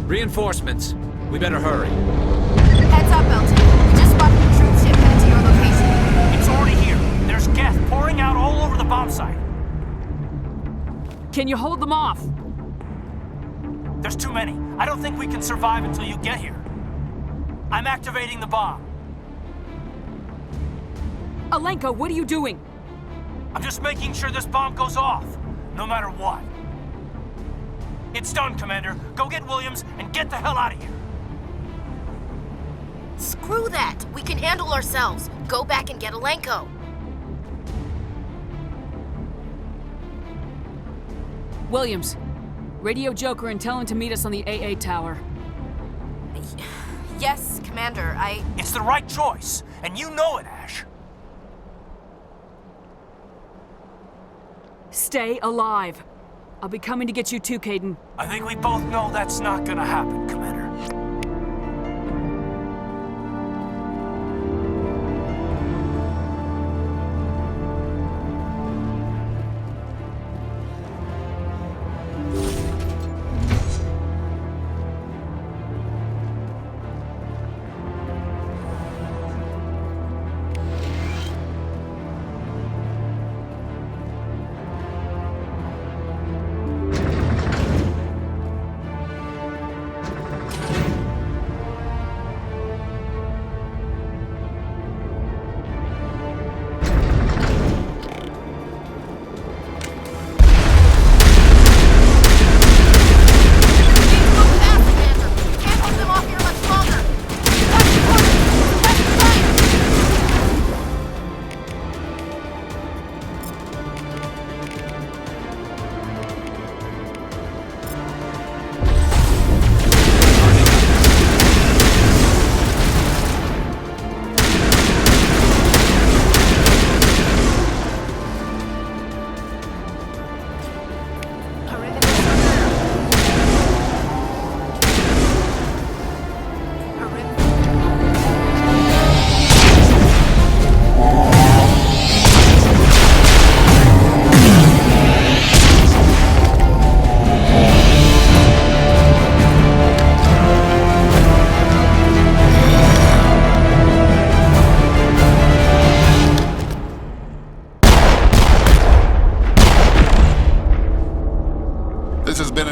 Reinforcements. We better hurry. Heads up, Elton. We just spotted a troop ship headed to your location. It's already here. There's gas pouring out all over the bomb site. Can you hold them off? There's too many. I don't think we can survive until you get here. I'm activating the bomb. Alenka, what are you doing? I'm just making sure this bomb goes off, no matter what. It's done, Commander. Go get Williams and get the hell out of here. Screw that. We can handle ourselves. Go back and get Alenko. Williams, radio Joker and tell him to meet us on the AA tower. Yes, Commander, It's the right choice, and you know it, Ash. Stay alive. I'll be coming to get you too, Caden. I think we both know that's not gonna happen, Commander.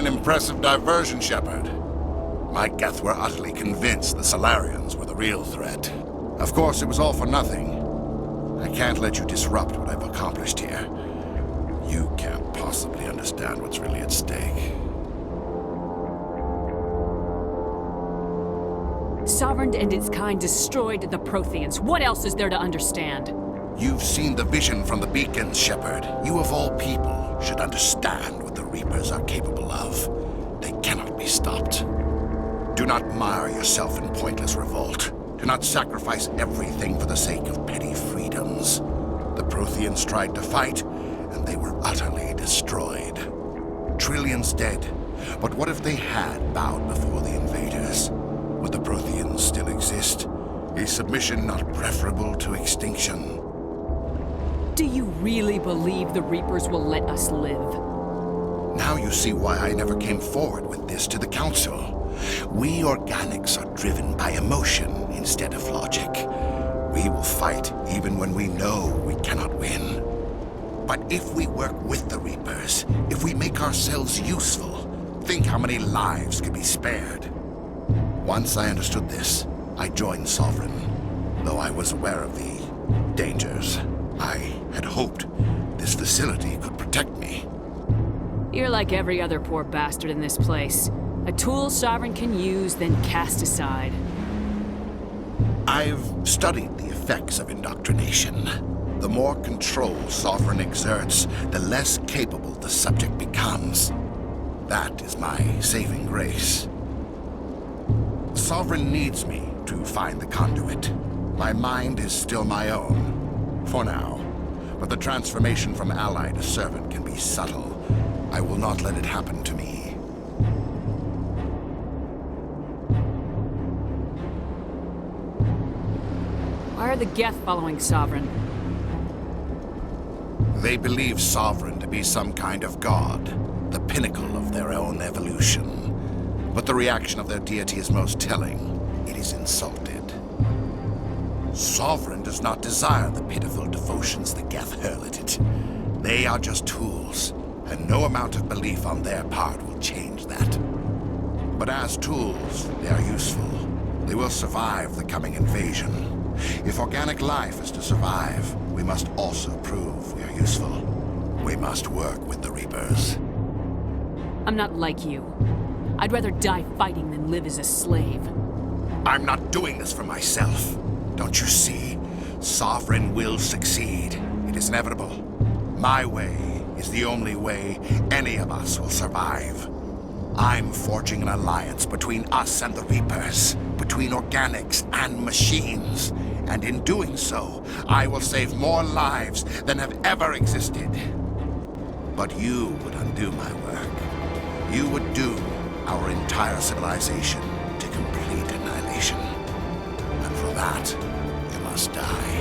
Impressive diversion, Shepard. My Geth were utterly convinced the Solarians were the real threat. Of course, it was all for nothing. I can't let you disrupt what I've accomplished here. You can't possibly understand what's really at stake. Sovereign and its kind destroyed the Protheans. What else is there to understand? You've seen the vision from the beacons, Shepard. You of all people should understand what the Reapers are capable of. They cannot be stopped. Do not mire yourself in pointless revolt. Do not sacrifice everything for the sake of petty freedoms. The Protheans tried to fight, and they were utterly destroyed. Trillions dead. But what if they had bowed before the invaders? Would the Protheans still exist? Is submission not preferable to extinction? Do you really believe the Reapers will let us live? Now you see why I never came forward with this to the Council. We organics are driven by emotion instead of logic. We will fight even when we know we cannot win. But if we work with the Reapers, if we make ourselves useful, think how many lives could be spared. Once I understood this, I joined Sovereign, though I was aware of the dangers. I had hoped this facility could protect me. You're like every other poor bastard in this place. A tool Sovereign can use, then cast aside. I've studied the effects of indoctrination. The more control Sovereign exerts, the less capable the subject becomes. That is my saving grace. Sovereign needs me to find the conduit. My mind is still my own, for now. But the transformation from ally to servant can be subtle. I will not let it happen to me. Why are the Geth following Sovereign? They believe Sovereign to be some kind of god, the pinnacle of their own evolution. But the reaction of their deity is most telling. It is insulted. Sovereign does not desire the pitiful devotions the Geth hurl at it. They are just tools, and no amount of belief on their part will change that. But as tools, they are useful. They will survive the coming invasion. If organic life is to survive, we must also prove we are useful. We must work with the Reapers. I'm not like you. I'd rather die fighting than live as a slave. I'm not doing this for myself. Don't you see? Sovereign will succeed. It is inevitable. My way is the only way any of us will survive. I'm forging an alliance between us and the Reapers, between organics and machines. And in doing so, I will save more lives than have ever existed. But you would undo my work. You would doom our entire civilization to complete annihilation. And for that, you must die.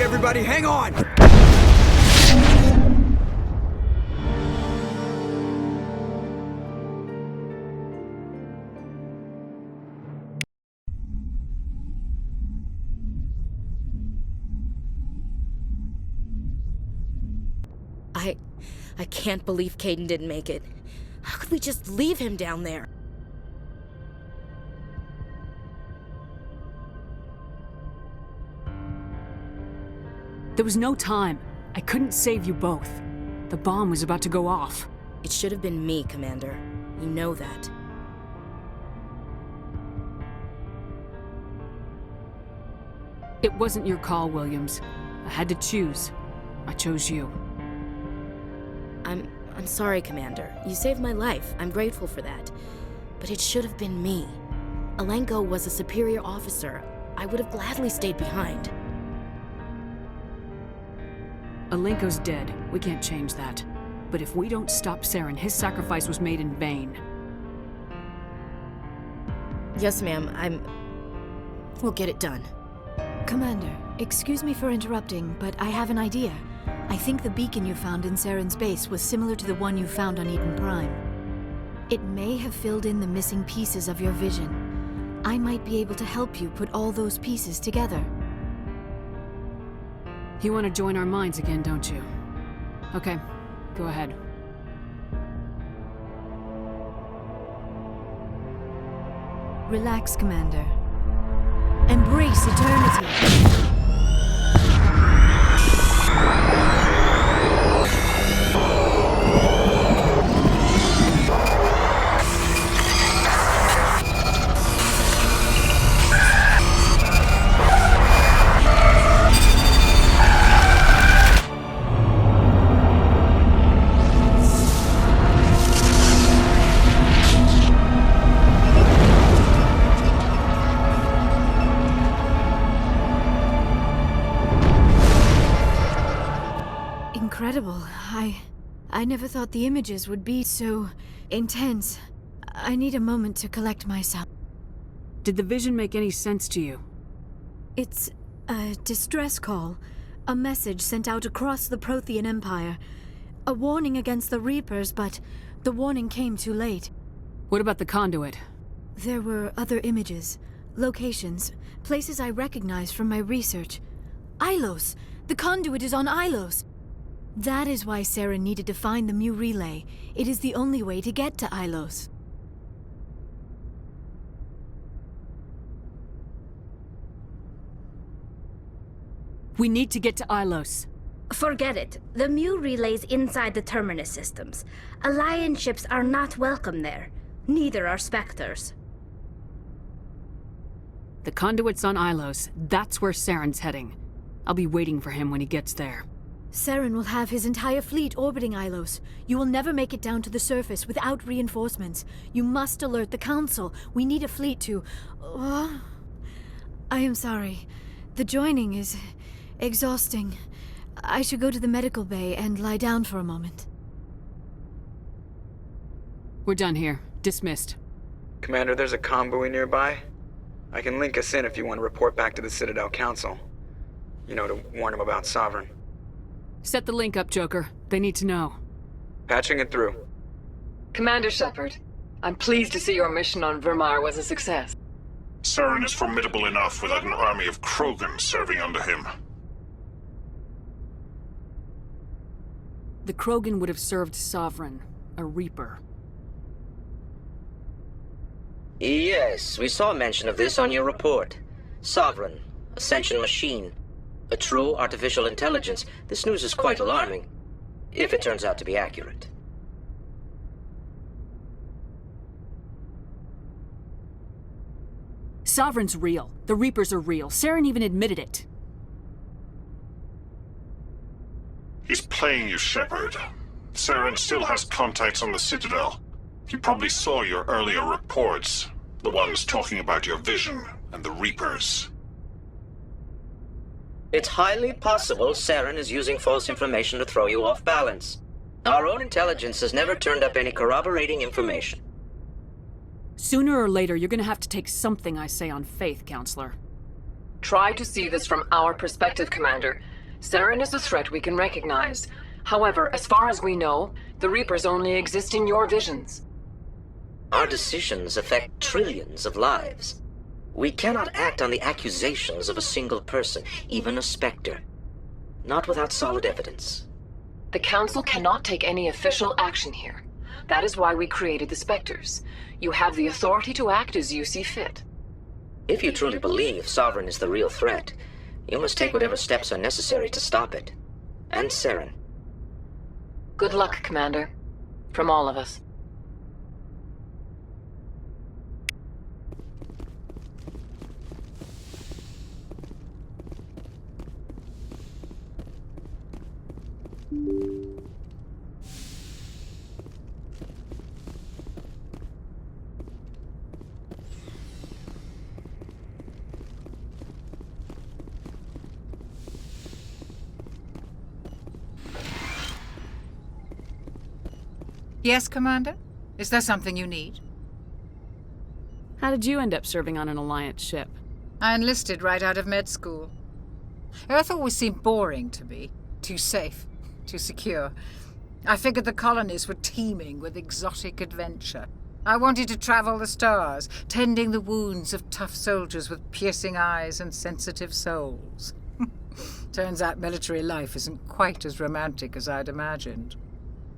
Everybody, hang on! I can't believe Caden didn't make it. How could we just leave him down there? There was no time. I couldn't save you both. The bomb was about to go off. It should have been me, Commander. You know that. It wasn't your call, Williams. I had to choose. I chose you. I'm sorry, Commander. You saved my life. I'm grateful for that. But it should have been me. Alenko was a superior officer. I would have gladly stayed behind. Alenko's dead. We can't change that. But if we don't stop Saren, his sacrifice was made in vain. Yes, ma'am. We'll get it done. Commander, excuse me for interrupting, but I have an idea. I think the beacon you found in Saren's base was similar to the one you found on Eden Prime. It may have filled in the missing pieces of your vision. I might be able to help you put all those pieces together. You want to join our minds again, don't you? Okay, go ahead. Relax, Commander. Embrace eternity. incredible. I never thought the images would be so intense. I need a moment to collect myself. Did the vision make any sense to you? It's a distress call. A message sent out across the Prothean Empire. A warning against the Reapers, but the warning came too late. What about the conduit? There were other images, locations, places I recognized from my research. Ilos! The conduit is on Ilos! That is why Saren needed to find the Mu relay. It is the only way to get to Ilos. We need to get to Ilos. Forget it. The Mu relay's inside the Terminus systems. Alliance ships are not welcome there. Neither are Spectres. The conduit's on Ilos. That's where Saren's heading. I'll be waiting for him when he gets there. Saren will have his entire fleet orbiting Ilos. You will never make it down to the surface without reinforcements. You must alert the Council. We need a fleet to... I am sorry. The joining is exhausting. I should go to the medical bay and lie down for a moment. We're done here. Dismissed. Commander, there's a convoy nearby. I can link us in if you want to report back to the Citadel Council. You know, to warn them about Sovereign. Set the link up, Joker. They need to know. Patching it through. Commander Shepard, I'm pleased to see your mission on Vermar was a success. Saren is formidable enough without an army of Krogan serving under him. The Krogan would have served Sovereign, a Reaper. Yes, we saw mention of this on your report. Sovereign, Ascension machine. A true artificial intelligence. This news is quite alarming, if it turns out to be accurate. Sovereign's real. The Reapers are real. Saren even admitted it. He's playing you, Shepard. Saren still has contacts on the Citadel. He probably saw your earlier reports. The ones talking about your vision and the Reapers. It's highly possible Saren is using false information to throw you off balance. Our own intelligence has never turned up any corroborating information. Sooner or later, you're gonna have to take something I say on faith, Counselor. Try to see this from our perspective, Commander. Saren is a threat we can recognize. However, as far as we know, the Reapers only exist in your visions. Our decisions affect trillions of lives. We cannot act on the accusations of a single person, even a Spectre. Not without solid evidence. The Council cannot take any official action here. That is why we created the Spectres. You have the authority to act as you see fit. If you truly believe Sovereign is the real threat, you must take whatever steps are necessary to stop it. And Saren. Good luck, Commander. From all of us. Yes, Commander? Is there something you need? How did you end up serving on an Alliance ship? I enlisted right out of med school. Earth always seemed boring to me. Too safe, too secure. I figured the colonies were teeming with exotic adventure. I wanted to travel the stars, tending the wounds of tough soldiers with piercing eyes and sensitive souls. Turns out military life isn't quite as romantic as I'd imagined.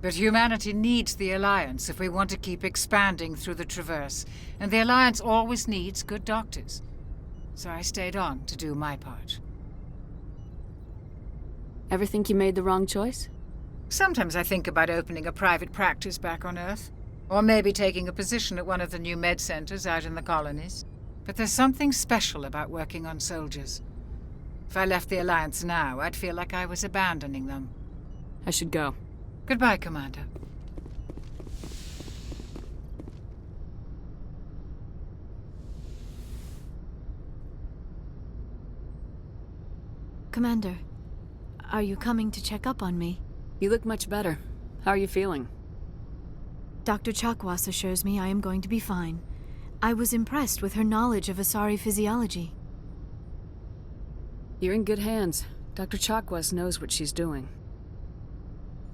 But humanity needs the Alliance if we want to keep expanding through the Traverse, and the Alliance always needs good doctors. So I stayed on to do my part. Ever think you made the wrong choice? Sometimes I think about opening a private practice back on Earth, or maybe taking a position at one of the new med centers out in the colonies. But there's something special about working on soldiers. If I left the Alliance now, I'd feel like I was abandoning them. I should go. Goodbye, Commander. Commander, are you coming to check up on me? You look much better. How are you feeling? Dr. Chakwas assures me I am going to be fine. I was impressed with her knowledge of Asari physiology. You're in good hands. Dr. Chakwas knows what she's doing.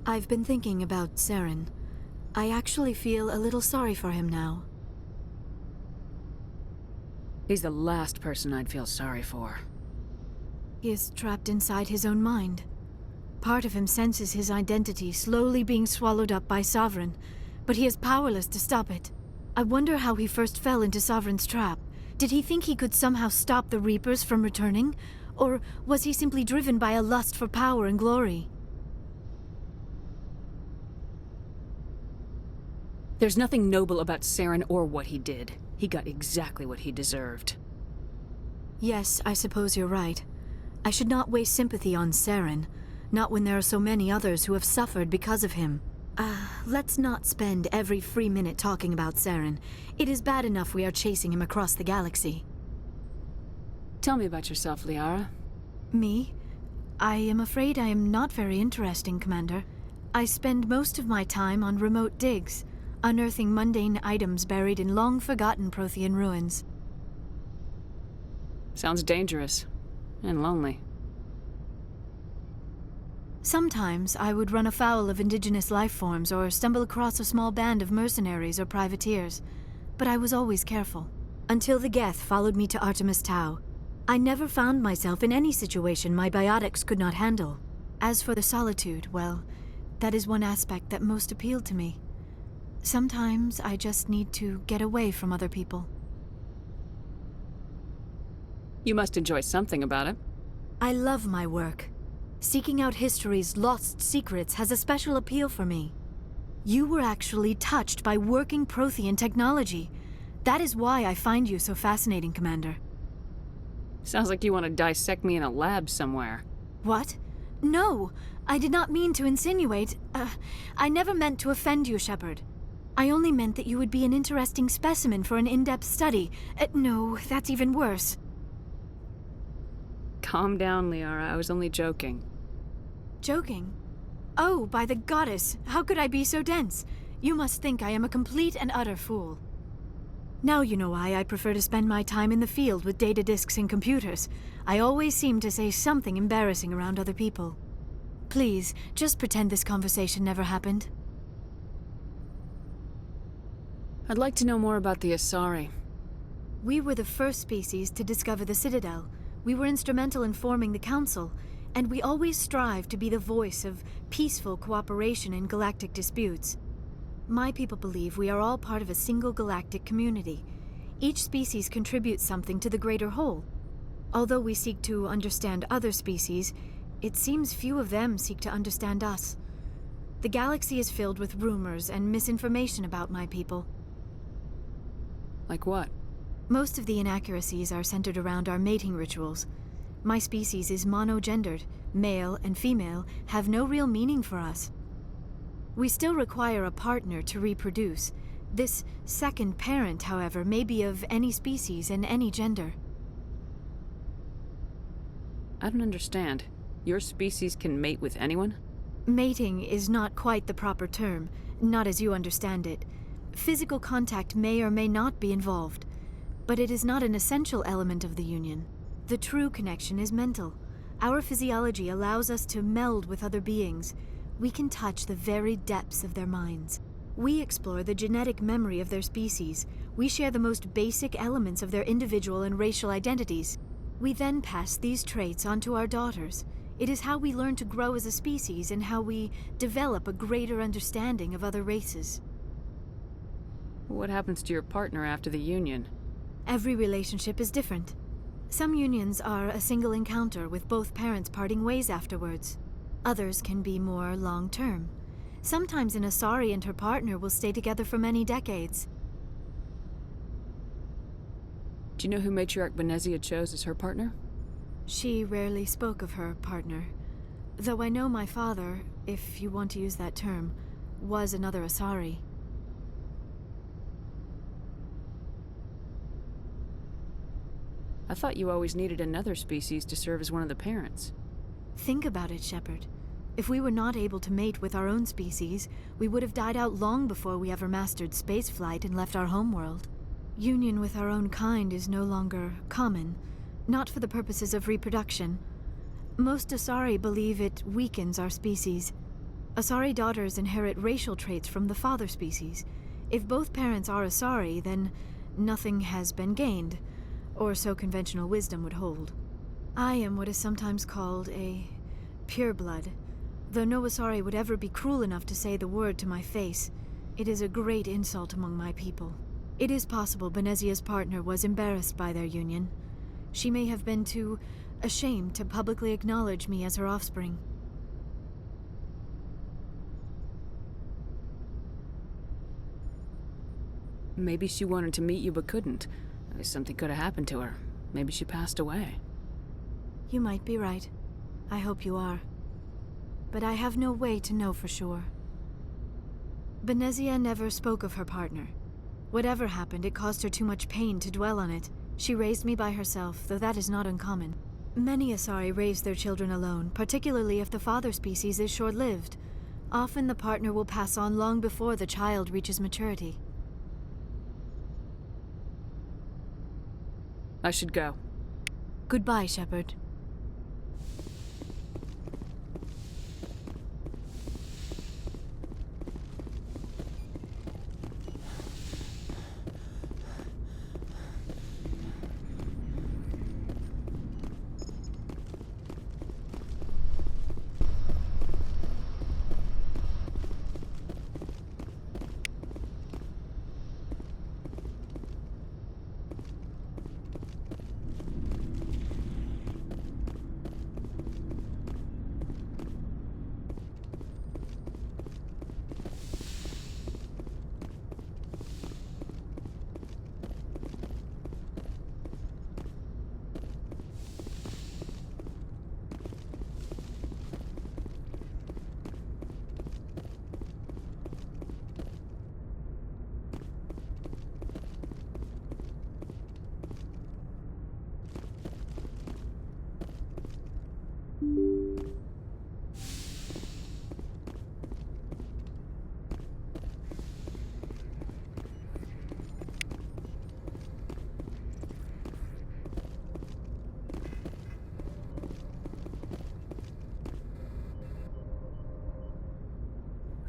I've been thinking about Saren. I actually feel a little sorry for him now. He's the last person I'd feel sorry for. He is trapped inside his own mind. Part of him senses his identity slowly being swallowed up by Sovereign, but he is powerless to stop it. I wonder how he first fell into Sovereign's trap. Did he think he could somehow stop the Reapers from returning? Or was he simply driven by a lust for power and glory? There's nothing noble about Saren or what he did. He got exactly what he deserved. Yes, I suppose you're right. I should not waste sympathy on Saren, not when there are so many others who have suffered because of him. Let's not spend every free minute talking about Saren. It is bad enough we are chasing him across the galaxy. Tell me about yourself, Liara. Me? I am afraid I am not very interesting, Commander. I spend most of my time on remote digs, unearthing mundane items buried in long-forgotten Prothean ruins. Sounds dangerous. And lonely. Sometimes I would run afoul of indigenous life forms or stumble across a small band of mercenaries or privateers, but I was always careful. Until the Geth followed me to Artemis Tau, I never found myself in any situation my biotics could not handle. As for the solitude, well, that is one aspect that most appealed to me. Sometimes I just need to get away from other people. You must enjoy something about it. I love my work. Seeking out history's lost secrets has a special appeal for me. You were actually touched by working Prothean technology. That is why I find you so fascinating, Commander. Sounds like you want to dissect me in a lab somewhere. What? No, I did not mean to insinuate. I never meant to offend you, Shepard. I only meant that you would be an interesting specimen for an in-depth study. No, that's even worse. Calm down, Liara. I was only joking. Joking? Oh, by the goddess, how could I be so dense? You must think I am a complete and utter fool. Now you know why I prefer to spend my time in the field with data disks and computers. I always seem to say something embarrassing around other people. Please, just pretend this conversation never happened. I'd like to know more about the Asari. We were the first species to discover the Citadel. We were instrumental in forming the Council, and we always strive to be the voice of peaceful cooperation in galactic disputes. My people believe we are all part of a single galactic community. Each species contributes something to the greater whole. Although we seek to understand other species, it seems few of them seek to understand us. The galaxy is filled with rumors and misinformation about my people. Like what? Most of the inaccuracies are centered around our mating rituals. My species is monogendered. Male and female have no real meaning for us. We still require a partner to reproduce. This second parent, however, may be of any species and any gender. I don't understand. Your species can mate with anyone? Mating is not quite the proper term, not as you understand it. Physical contact may or may not be involved, but it is not an essential element of the union. The true connection is mental. Our physiology allows us to meld with other beings. We can touch the very depths of their minds. We explore the genetic memory of their species. We share the most basic elements of their individual and racial identities. We then pass these traits on to our daughters. It is how we learn to grow as a species and how we develop a greater understanding of other races. What happens to your partner after the union? Every relationship is different. Some unions are a single encounter with both parents parting ways afterwards. Others can be more long-term. Sometimes an Asari and her partner will stay together for many decades. Do you know who Matriarch Benezia chose as her partner? She rarely spoke of her partner. Though I know my father, if you want to use that term, was another Asari. I thought you always needed another species to serve as one of the parents. Think about it, Shepard. If we were not able to mate with our own species, we would have died out long before we ever mastered spaceflight and left our homeworld. Union with our own kind is no longer common, not for the purposes of reproduction. Most Asari believe it weakens our species. Asari daughters inherit racial traits from the father species. If both parents are Asari, then nothing has been gained, or so conventional wisdom would hold. I am what is sometimes called a pureblood. Though no Asari would ever be cruel enough to say the word to my face, it is a great insult among my people. It is possible Benezia's partner was embarrassed by their union. She may have been too ashamed to publicly acknowledge me as her offspring. Maybe she wanted to meet you but couldn't. Something could have happened to her. Maybe she passed away. You might be right. I hope you are. But I have no way to know for sure. Benezia never spoke of her partner. Whatever happened, it caused her too much pain to dwell on it. She raised me by herself, though that is not uncommon. Many Asari raise their children alone, particularly if the father species is short-lived. Often the partner will pass on long before the child reaches maturity. I should go. Goodbye, Shepard.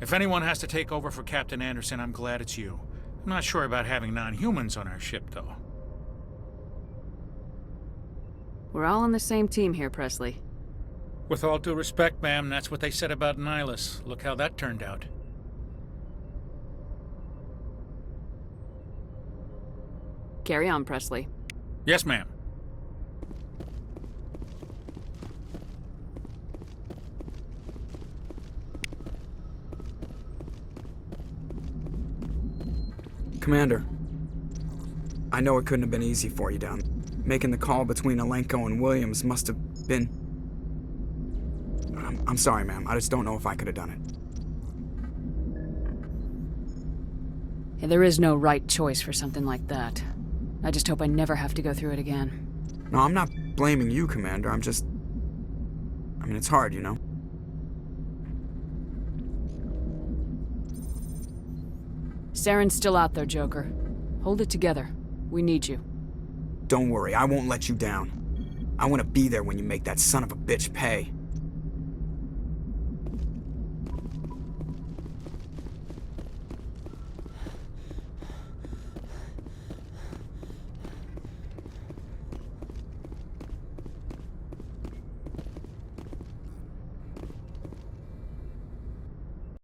If anyone has to take over for Captain Anderson, I'm glad it's you. I'm not sure about having non-humans on our ship, though. We're all on the same team here, Presley. With all due respect, ma'am, that's what they said about Nihilus. Look how that turned out. Carry on, Presley. Yes, ma'am. Commander, I know it couldn't have been easy for you down there. Making the call between Alenko and Williams must have been... I'm sorry, ma'am. I just don't know if I could have done it. Yeah, there is no right choice for something like that. I just hope I never have to go through it again. No, I'm not blaming you, Commander. I'm just... I mean, it's hard, you know? Saren's still out there, Joker. Hold it together. We need you. Don't worry, I won't let you down. I want to be there when you make that son of a bitch pay.